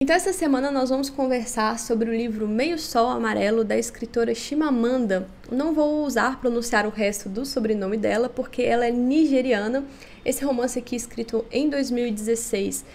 Então essa semana nós vamos conversar sobre o livro Meio Sol Amarelo, da escritora Chimamanda. Não vou ousar pronunciar o resto do sobrenome dela, porque ela é nigeriana. Esse romance aqui, escrito em 2016,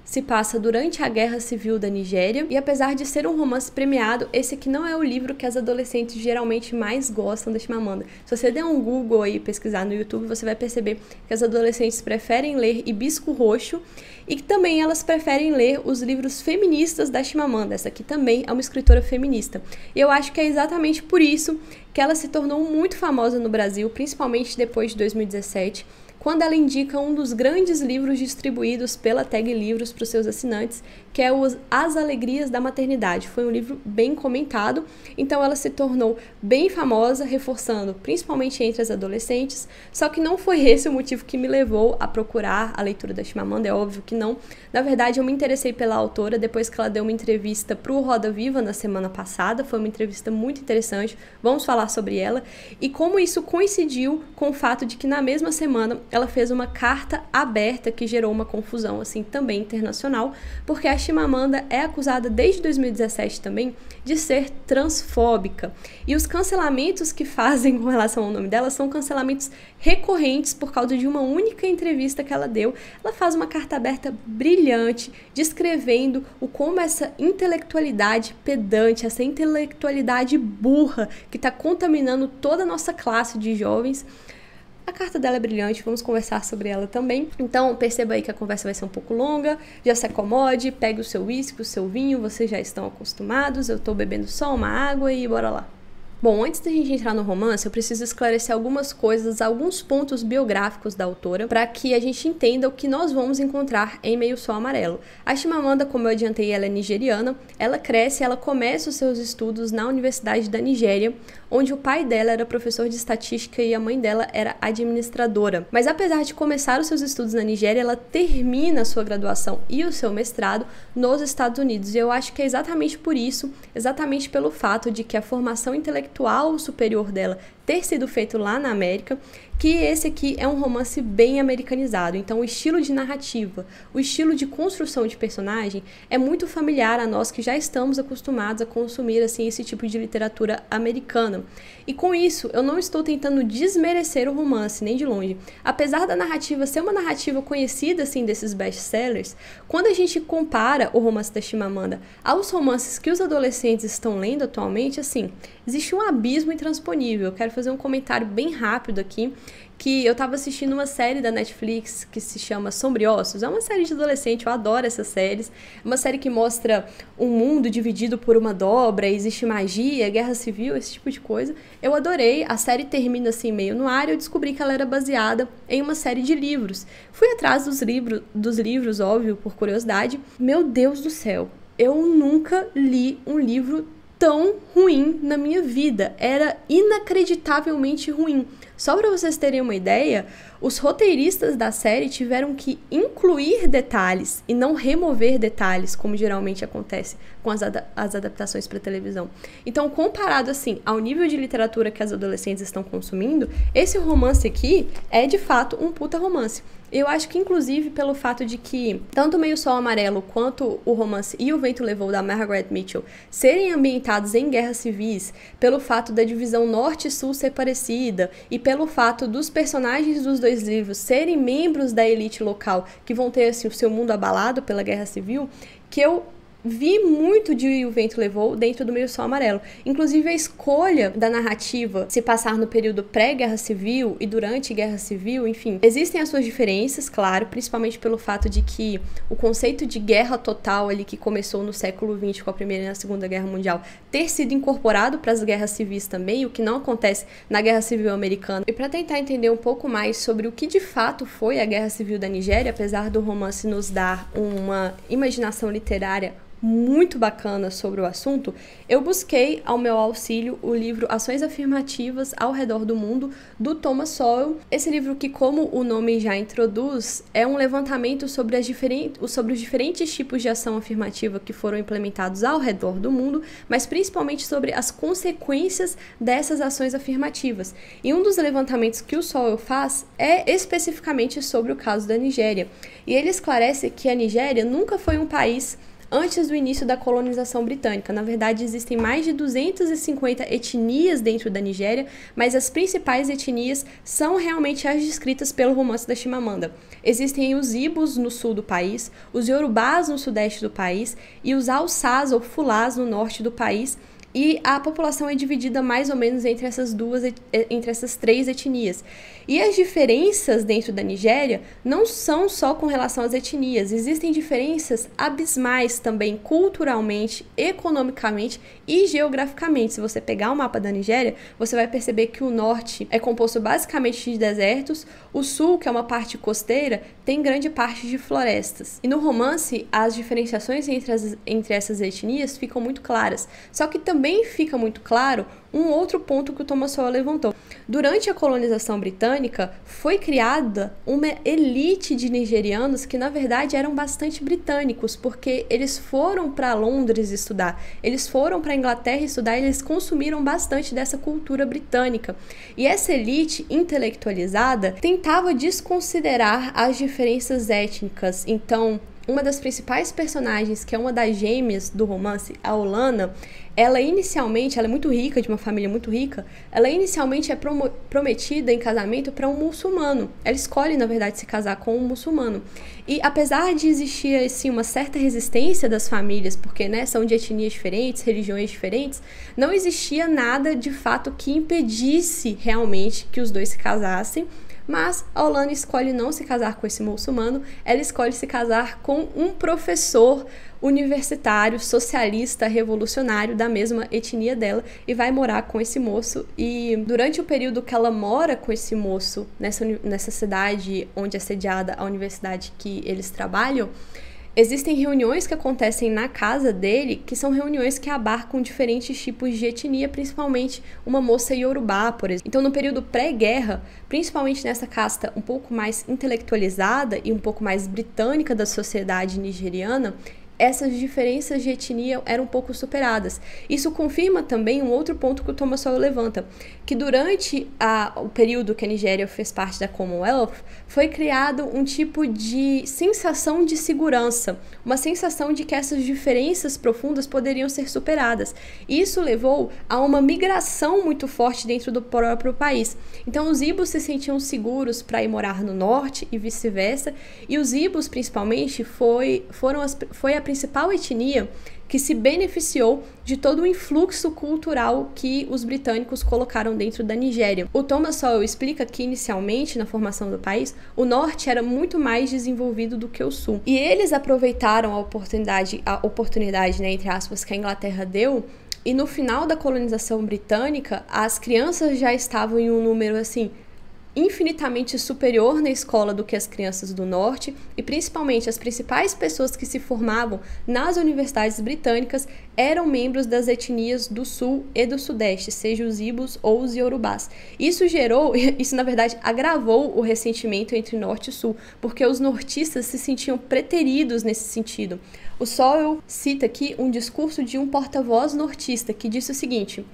se passa durante a Guerra Civil da Nigéria, e apesar de ser um romance premiado, esse aqui não é o livro que as adolescentes geralmente mais gostam da Chimamanda. Se você der um Google aí e pesquisar no YouTube, você vai perceber que as adolescentes preferem ler Hibisco Roxo, e que também elas preferem ler os livros feministas da Chimamanda. Essa aqui também é uma escritora feminista. E eu acho que é exatamente por isso que ela se tornou muito famosa no Brasil, principalmente depois de 2017, quando ela indica um dos grandes livros distribuídos pela Tag Livros para os seus assinantes, que é As Alegrias da Maternidade. Foi um livro bem comentado, então ela se tornou bem famosa, reforçando principalmente entre as adolescentes, só que não foi esse o motivo que me levou a procurar a leitura da Chimamanda, é óbvio que não. Na verdade, eu me interessei pela autora depois que ela deu uma entrevista para o Roda Viva na semana passada, foi uma entrevista muito interessante, vamos falar sobre ela, e como isso coincidiu com o fato de que na mesma semana ela fez uma carta aberta que gerou uma confusão, assim, também internacional, porque a Chimamanda é acusada desde 2017 também de ser transfóbica. E os cancelamentos que fazem com relação ao nome dela são cancelamentos recorrentes por causa de uma única entrevista que ela deu. Ela faz uma carta aberta brilhante, descrevendo o como essa intelectualidade pedante, essa intelectualidade burra que está contaminando toda a nossa classe de jovens. A carta dela é brilhante, vamos conversar sobre ela também. Então perceba aí que a conversa vai ser um pouco longa, já se acomode, pegue o seu uísque, o seu vinho, vocês já estão acostumados, eu tô bebendo só uma água e bora lá. Bom, antes da gente entrar no romance, eu preciso esclarecer algumas coisas, alguns pontos biográficos da autora, para que a gente entenda o que nós vamos encontrar em Meio Sol Amarelo. A Chimamanda, como eu adiantei, ela é nigeriana, ela cresce, ela começa os seus estudos na Universidade da Nigéria, onde o pai dela era professor de estatística e a mãe dela era administradora. Mas apesar de começar os seus estudos na Nigéria, ela termina a sua graduação e o seu mestrado nos Estados Unidos. E eu acho que é exatamente por isso, exatamente pelo fato de que a formação intelectual superior dela ter sido feito lá na América, que esse aqui é um romance bem americanizado. Então o estilo de narrativa, o estilo de construção de personagem é muito familiar a nós que já estamos acostumados a consumir assim esse tipo de literatura americana. E com isso, eu não estou tentando desmerecer o romance, nem de longe. Apesar da narrativa ser uma narrativa conhecida assim desses best-sellers, quando a gente compara o romance da Chimamanda aos romances que os adolescentes estão lendo atualmente, assim, existe um abismo intransponível. Eu quero fazer um comentário bem rápido aqui, que eu tava assistindo uma série da Netflix que se chama Sombriossos. É uma série de adolescente, eu adoro essas séries. É uma série que mostra um mundo dividido por uma dobra, existe magia, guerra civil, esse tipo de coisa. Eu adorei, a série termina assim meio no ar e eu descobri que ela era baseada em uma série de livros. Fui atrás dos livros, óbvio, por curiosidade. Meu Deus do céu, eu nunca li um livro tão ruim na minha vida. Era inacreditavelmente ruim. Só para vocês terem uma ideia, os roteiristas da série tiveram que incluir detalhes e não remover detalhes, como geralmente acontece com as adaptações para televisão. Então, comparado assim ao nível de literatura que as adolescentes estão consumindo, esse romance aqui é de fato um puta romance. Eu acho que, inclusive, pelo fato de que tanto Meio Sol Amarelo quanto o romance E o Vento Levou, da Margaret Mitchell, serem ambientados em guerras civis, pelo fato da divisão norte e sul ser parecida e pelo fato dos personagens dos dois livros serem membros da elite local que vão ter assim, o seu mundo abalado pela guerra civil, que eu vi muito de E o Vento Levou dentro do Meio Sol Amarelo. Inclusive a escolha da narrativa se passar no período pré-guerra civil e durante guerra civil, enfim, existem as suas diferenças, claro, principalmente pelo fato de que o conceito de guerra total ali que começou no século XX com a Primeira e a Segunda Guerra Mundial ter sido incorporado para as guerras civis também, o que não acontece na Guerra Civil Americana. E para tentar entender um pouco mais sobre o que de fato foi a Guerra Civil da Nigéria, apesar do romance nos dar uma imaginação literária muito bacana sobre o assunto, eu busquei ao meu auxílio o livro Ações Afirmativas ao Redor do Mundo, do Thomas Sowell. Esse livro que, como o nome já introduz, é um levantamento sobre os diferentes tipos de ação afirmativa que foram implementados ao redor do mundo, mas principalmente sobre as consequências dessas ações afirmativas. E um dos levantamentos que o Sowell faz é especificamente sobre o caso da Nigéria. E ele esclarece que a Nigéria nunca foi um país antes do início da colonização britânica. Na verdade, existem mais de 250 etnias dentro da Nigéria, mas as principais etnias são realmente as descritas pelo Romance da Chimamanda. Existem os Ibos no sul do país, os Yorubás no sudeste do país e os Hausás ou Fulás no norte do país. E a população é dividida mais ou menos entre essas três etnias. E as diferenças dentro da Nigéria não são só com relação às etnias, existem diferenças abismais também culturalmente, economicamente e geograficamente. Se você pegar o mapa da Nigéria, você vai perceber que o norte é composto basicamente de desertos, o sul, que é uma parte costeira, tem grande parte de florestas. E no romance, as diferenciações entre essas etnias ficam muito claras. Só que também fica muito claro um outro ponto que o Thomas Sowell levantou. Durante a colonização britânica, foi criada uma elite de nigerianos que, na verdade, eram bastante britânicos, porque eles foram para Londres estudar, eles foram para a Inglaterra estudar, e eles consumiram bastante dessa cultura britânica. E essa elite intelectualizada tentava desconsiderar as diferenças étnicas. Então, uma das principais personagens, que é uma das gêmeas do romance, a Olana, ela é muito rica, de uma família muito rica, ela inicialmente é prometida em casamento para um muçulmano. Ela escolhe, na verdade, se casar com um muçulmano. E apesar de existir, assim, uma certa resistência das famílias, porque, né, são de etnias diferentes, religiões diferentes, não existia nada, de fato, que impedisse realmente que os dois se casassem. Mas a Olana escolhe não se casar com esse muçulmano, ela escolhe se casar com um professor universitário, socialista, revolucionário da mesma etnia dela, e vai morar com esse moço. E durante o período que ela mora com esse moço nessa cidade onde é sediada a universidade que eles trabalham, existem reuniões que acontecem na casa dele, que são reuniões que abarcam diferentes tipos de etnia, principalmente uma moça iorubá, por exemplo. Então, no período pré-guerra, principalmente nessa casta um pouco mais intelectualizada e um pouco mais britânica da sociedade nigeriana, essas diferenças de etnia eram um pouco superadas. Isso confirma também um outro ponto que o Thomas Sowell levanta, que durante o período que a Nigéria fez parte da Commonwealth, foi criado um tipo de sensação de segurança, uma sensação de que essas diferenças profundas poderiam ser superadas. Isso levou a uma migração muito forte dentro do próprio país. Então, os Ibos se sentiam seguros para ir morar no norte e vice-versa, e os Ibos, principalmente, foi a principal etnia que se beneficiou de todo o influxo cultural que os britânicos colocaram dentro da Nigéria. O Thomas Sowell explica que, inicialmente, na formação do país, o norte era muito mais desenvolvido do que o sul. E eles aproveitaram a oportunidade, né, entre aspas, que a Inglaterra deu, e no final da colonização britânica, as crianças já estavam em um número, assim, infinitamente superior na escola do que as crianças do norte, e principalmente as principais pessoas que se formavam nas universidades britânicas eram membros das etnias do sul e do sudeste, seja os Ibos ou os Yorubás. Isso na verdade agravou o ressentimento entre norte e sul, porque os nortistas se sentiam preteridos nesse sentido. O Sowell cita aqui um discurso de um porta-voz nortista que disse o seguinte: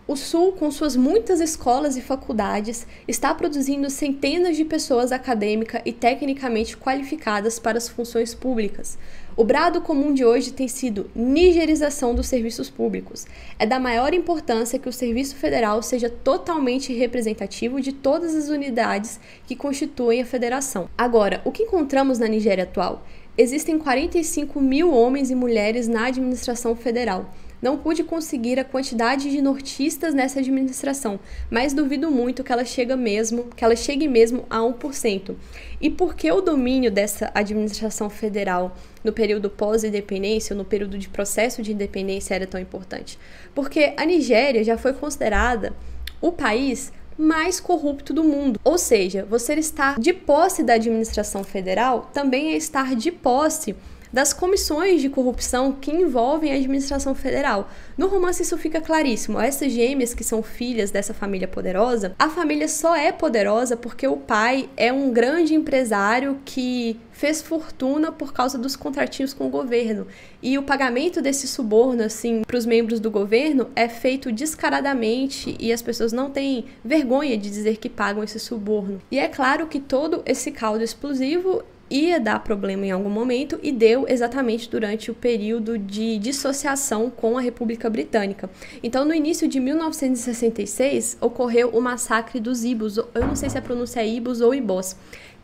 o Sul, com suas muitas escolas e faculdades, está produzindo centenas de pessoas acadêmica e tecnicamente qualificadas para as funções públicas. O brado comum de hoje tem sido nigerização dos serviços públicos. É da maior importância que o Serviço Federal seja totalmente representativo de todas as unidades que constituem a federação. Agora, o que encontramos na Nigéria atual? Existem 45 mil homens e mulheres na administração federal. Não pude conseguir a quantidade de nortistas nessa administração, mas duvido muito que ela chegue mesmo a 1%. E por que o domínio dessa administração federal no período pós-independência, ou no período de processo de independência, era tão importante? Porque a Nigéria já foi considerada o país mais corrupto do mundo. Ou seja, você estar de posse da administração federal também é estar de posse das comissões de corrupção que envolvem a administração federal. No romance isso fica claríssimo. Essas gêmeas que são filhas dessa família poderosa, a família só é poderosa porque o pai é um grande empresário que fez fortuna por causa dos contratinhos com o governo. E o pagamento desse suborno, assim, para os membros do governo é feito descaradamente e as pessoas não têm vergonha de dizer que pagam esse suborno. E é claro que todo esse caldo explosivo ia dar problema em algum momento e deu exatamente durante o período de dissociação com a República Britânica. Então, no início de 1966, ocorreu o massacre dos Ibos, eu não sei se a pronúncia é Ibos ou Ibós,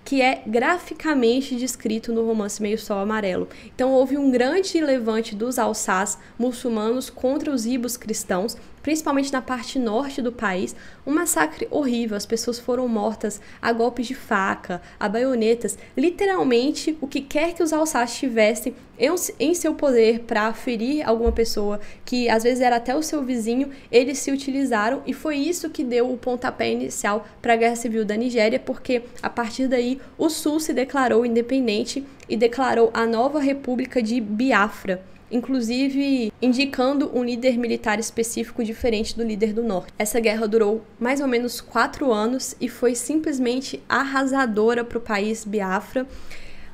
que é graficamente descrito no romance Meio Sol Amarelo. Então, houve um grande levante dos alçás muçulmanos contra os ibos cristãos, principalmente na parte norte do país, um massacre horrível, as pessoas foram mortas a golpes de faca, a baionetas, literalmente o que quer que os alçás tivessem em seu poder para ferir alguma pessoa, que às vezes era até o seu vizinho, eles se utilizaram e foi isso que deu o pontapé inicial para a Guerra Civil da Nigéria, porque a partir daí o Sul se declarou independente e declarou a nova República de Biafra, inclusive indicando um líder militar específico diferente do líder do norte. Essa guerra durou mais ou menos 4 anos e foi simplesmente arrasadora para o país Biafra.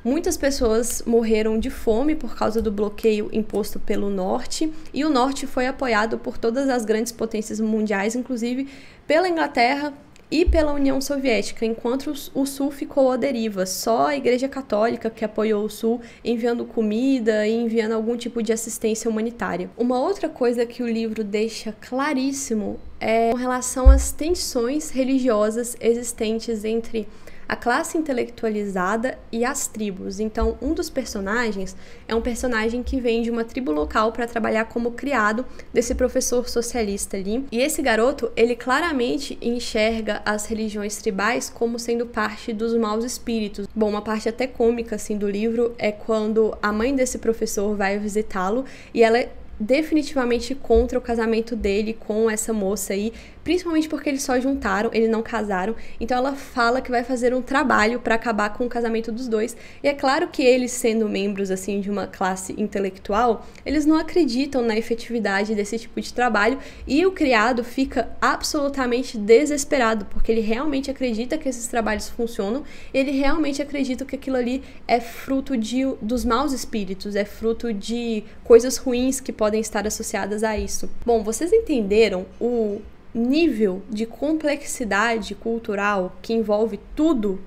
Muitas pessoas morreram de fome por causa do bloqueio imposto pelo norte, e o norte foi apoiado por todas as grandes potências mundiais, inclusive pela Inglaterra e pela União Soviética, enquanto o Sul ficou à deriva. Só a Igreja Católica que apoiou o Sul, enviando comida e enviando algum tipo de assistência humanitária. Uma outra coisa que o livro deixa claríssimo é com relação às tensões religiosas existentes entre a classe intelectualizada e as tribos. Então, um dos personagens é um personagem que vem de uma tribo local para trabalhar como criado desse professor socialista ali. E esse garoto, ele claramente enxerga as religiões tribais como sendo parte dos maus espíritos. Bom, uma parte até cômica assim do livro é quando a mãe desse professor vai visitá-lo e ela é definitivamente contra o casamento dele com essa moça aí, principalmente porque eles só juntaram, eles não casaram. Então ela fala que vai fazer um trabalho para acabar com o casamento dos dois. E é claro que eles, sendo membros assim de uma classe intelectual, eles não acreditam na efetividade desse tipo de trabalho, e o criado fica absolutamente desesperado, porque ele realmente acredita que esses trabalhos funcionam, ele realmente acredita que aquilo ali é fruto dos maus espíritos, é fruto de coisas ruins que podem estar associadas a isso. Bom, vocês entenderam o nível de complexidade cultural que envolve tudo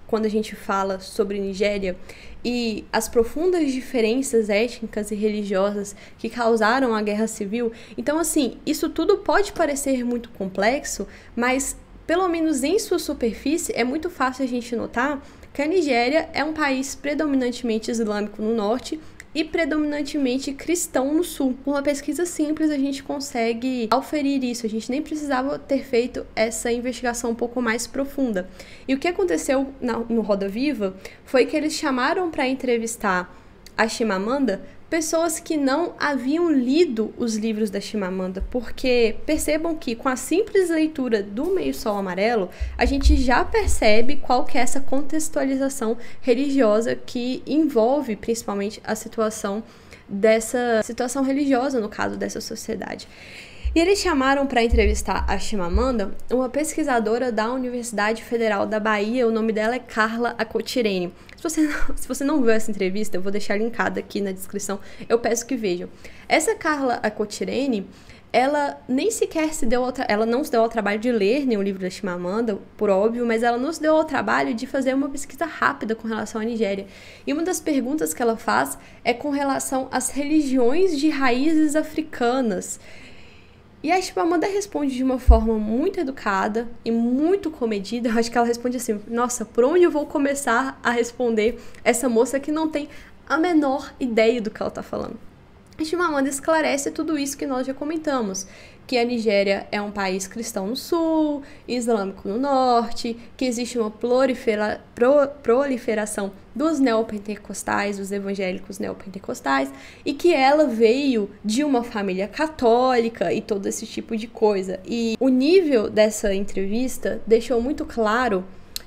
quando a gente fala sobre Nigéria e as profundas diferenças étnicas e religiosas que causaram a guerra civil? Então, assim, isso tudo pode parecer muito complexo, mas pelo menos em sua superfície é muito fácil a gente notar que a Nigéria é um país predominantemente islâmico no norte e predominantemente cristão no sul. Com uma pesquisa simples a gente consegue auferir isso, a gente nem precisava ter feito essa investigação um pouco mais profunda. E o que aconteceu no Roda Viva foi que eles chamaram para entrevistar a Chimamanda pessoas que não haviam lido os livros da Chimamanda, porque percebam que com a simples leitura do Meio Sol Amarelo, a gente já percebe qual que é essa contextualização religiosa que envolve principalmente a situação religiosa, no caso dessa sociedade. E eles chamaram para entrevistar a Chimamanda uma pesquisadora da Universidade Federal da Bahia, o nome dela é Carla Acotirene. Se você não viu essa entrevista, eu vou deixar linkada aqui na descrição, eu peço que vejam. Essa Carla Acotirene, ela nem sequer ela não se deu ao trabalho de ler nenhum livro da Chimamanda, por óbvio, mas ela não se deu ao trabalho de fazer uma pesquisa rápida com relação à Nigéria. E uma das perguntas que ela faz é com relação às religiões de raízes africanas. E a Chimamanda responde de uma forma muito educada e muito comedida. Eu acho que ela responde assim: nossa, por onde eu vou começar a responder essa moça que não tem a menor ideia do que ela está falando? A Chimamanda esclarece tudo isso que nós já comentamos, que a Nigéria é um país cristão no sul, islâmico no norte, que existe uma proliferação dos neopentecostais, dos evangélicos neopentecostais, e que ela veio de uma família católica e todo esse tipo de coisa. E o nível dessa entrevista deixou muito claro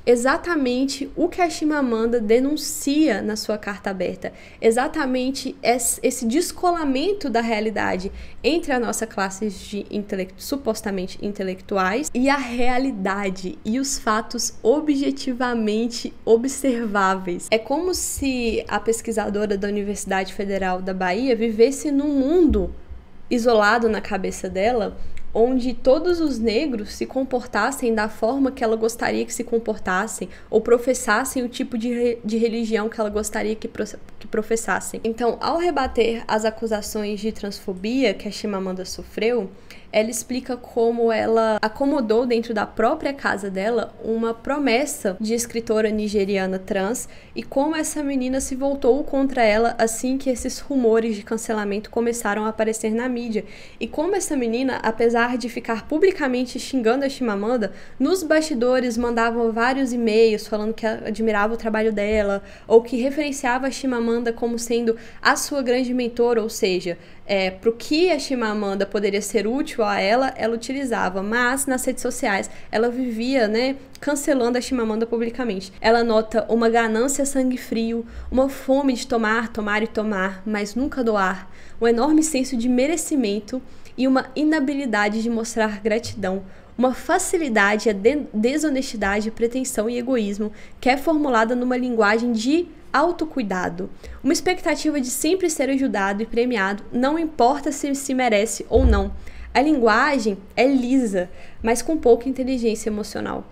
exatamente o que a Chimamanda denuncia na sua carta aberta, exatamente esse descolamento da realidade entre a nossa classe de supostamente intelectuais e a realidade e os fatos objetivamente observáveis. É como se a pesquisadora da Universidade Federal da Bahia vivesse num mundo isolado na cabeça dela, onde todos os negros se comportassem da forma que ela gostaria que se comportassem, ou professassem o tipo de religião que ela gostaria que professassem. Então, ao rebater as acusações de transfobia que a Chimamanda sofreu, ela explica como ela acomodou dentro da própria casa dela uma promessa de escritora nigeriana trans e como essa menina se voltou contra ela assim que esses rumores de cancelamento começaram a aparecer na mídia. E como essa menina, apesar de ficar publicamente xingando a Chimamanda, nos bastidores mandava vários e-mails falando que admirava o trabalho dela ou que referenciava a Chimamanda como sendo a sua grande mentora, ou seja, para o que a Chimamanda poderia ser útil a ela utilizava, mas nas redes sociais ela vivia, cancelando a Chimamanda publicamente. Ela nota uma ganância sangue frio, uma fome de tomar, tomar e tomar, mas nunca doar, um enorme senso de merecimento e uma inabilidade de mostrar gratidão, uma facilidade à desonestidade, pretensão e egoísmo que é formulada numa linguagem de autocuidado, uma expectativa de sempre ser ajudado e premiado, não importa se merece ou não. A linguagem é lisa, mas com pouca inteligência emocional.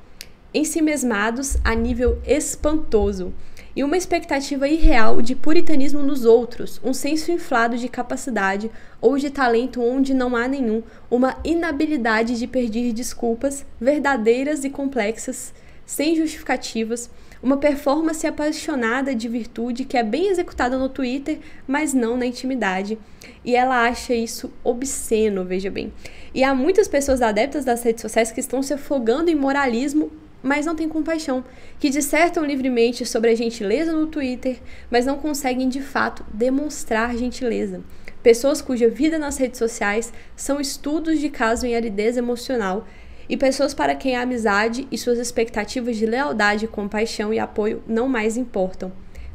Ensimesmados a nível espantoso. E uma expectativa irreal de puritanismo nos outros, um senso inflado de capacidade ou de talento onde não há nenhum, uma inabilidade de pedir desculpas verdadeiras e complexas, sem justificativas, uma performance apaixonada de virtude que é bem executada no Twitter, mas não na intimidade. E ela acha isso obsceno, veja bem. E há muitas pessoas adeptas das redes sociais que estão se afogando em moralismo, mas não têm compaixão, que dissertam livremente sobre a gentileza no Twitter, mas não conseguem de fato demonstrar gentileza. Pessoas cuja vida nas redes sociais são estudos de caso em aridez emocional, e pessoas para quem a amizade e suas expectativas de lealdade, compaixão e apoio não mais importam.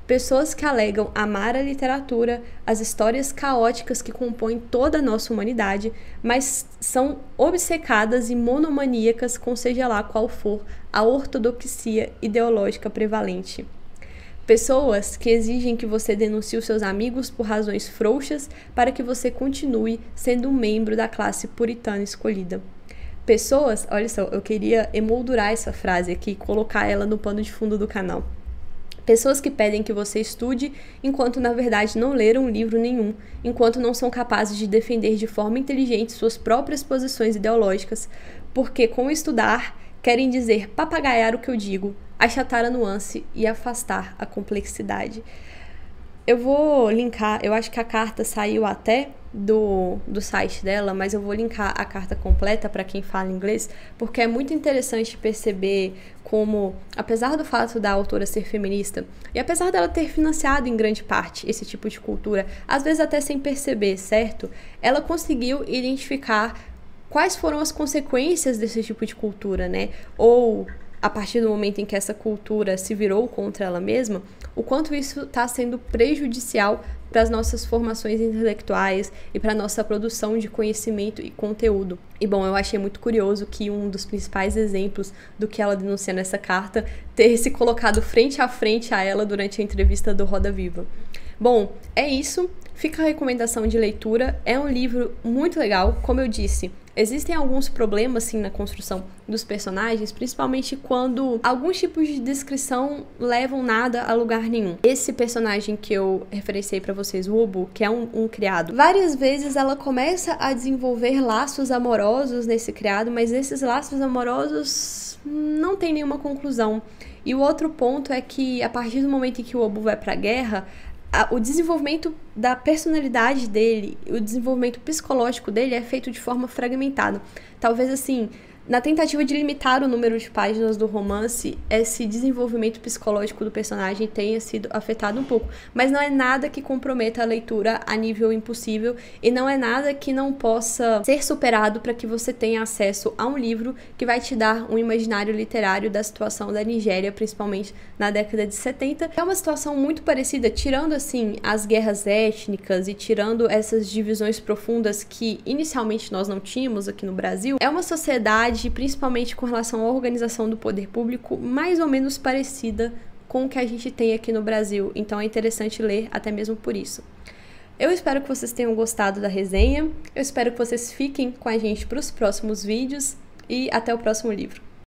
Pessoas que alegam amar a literatura, as histórias caóticas que compõem toda a nossa humanidade, mas são obcecadas e monomaníacas com seja lá qual for a ortodoxia ideológica prevalente. Pessoas que exigem que você denuncie os seus amigos por razões frouxas para que você continue sendo um membro da classe puritana escolhida. Pessoas, olha só, eu queria emoldurar essa frase aqui e colocar ela no pano de fundo do canal. Pessoas que pedem que você estude enquanto na verdade não leram livro nenhum, enquanto não são capazes de defender de forma inteligente suas próprias posições ideológicas, porque com estudar querem dizer papagaiar o que eu digo, achatar a nuance e afastar a complexidade. Eu vou linkar, eu acho que a carta saiu até do site dela, mas eu vou linkar a carta completa para quem fala inglês, porque é muito interessante perceber como, apesar do fato da autora ser feminista, e apesar dela ter financiado em grande parte esse tipo de cultura, às vezes até sem perceber, certo? Ela conseguiu identificar quais foram as consequências desse tipo de cultura, Ou, a partir do momento em que essa cultura se virou contra ela mesma, o quanto isso está sendo prejudicial para as nossas formações intelectuais e para a nossa produção de conhecimento e conteúdo. E bom, eu achei muito curioso que um dos principais exemplos do que ela denuncia nessa carta ter se colocado frente a frente a ela durante a entrevista do Roda Viva. Bom, é isso. Fica a recomendação de leitura. É um livro muito legal, como eu disse. Existem alguns problemas, sim, na construção dos personagens, principalmente quando alguns tipos de descrição levam nada a lugar nenhum. Esse personagem que eu referenciei pra vocês, o Ubu, que é um criado, várias vezes ela começa a desenvolver laços amorosos nesse criado, mas esses laços amorosos não tem nenhuma conclusão. E o outro ponto é que, a partir do momento em que o Ubu vai pra guerra, o desenvolvimento da personalidade dele, o desenvolvimento psicológico dele é feito de forma fragmentada. Talvez assim, na tentativa de limitar o número de páginas do romance, esse desenvolvimento psicológico do personagem tenha sido afetado um pouco. Mas não é nada que comprometa a leitura a nível impossível e não é nada que não possa ser superado para que você tenha acesso a um livro que vai te dar um imaginário literário da situação da Nigéria, principalmente na década de 70. É uma situação muito parecida, tirando assim as guerras étnicas e tirando essas divisões profundas que inicialmente nós não tínhamos aqui no Brasil. É uma sociedade, principalmente com relação à organização do poder público, mais ou menos parecida com o que a gente tem aqui no Brasil. Então é interessante ler até mesmo por isso. Eu espero que vocês tenham gostado da resenha, eu espero que vocês fiquem com a gente para os próximos vídeos e até o próximo livro.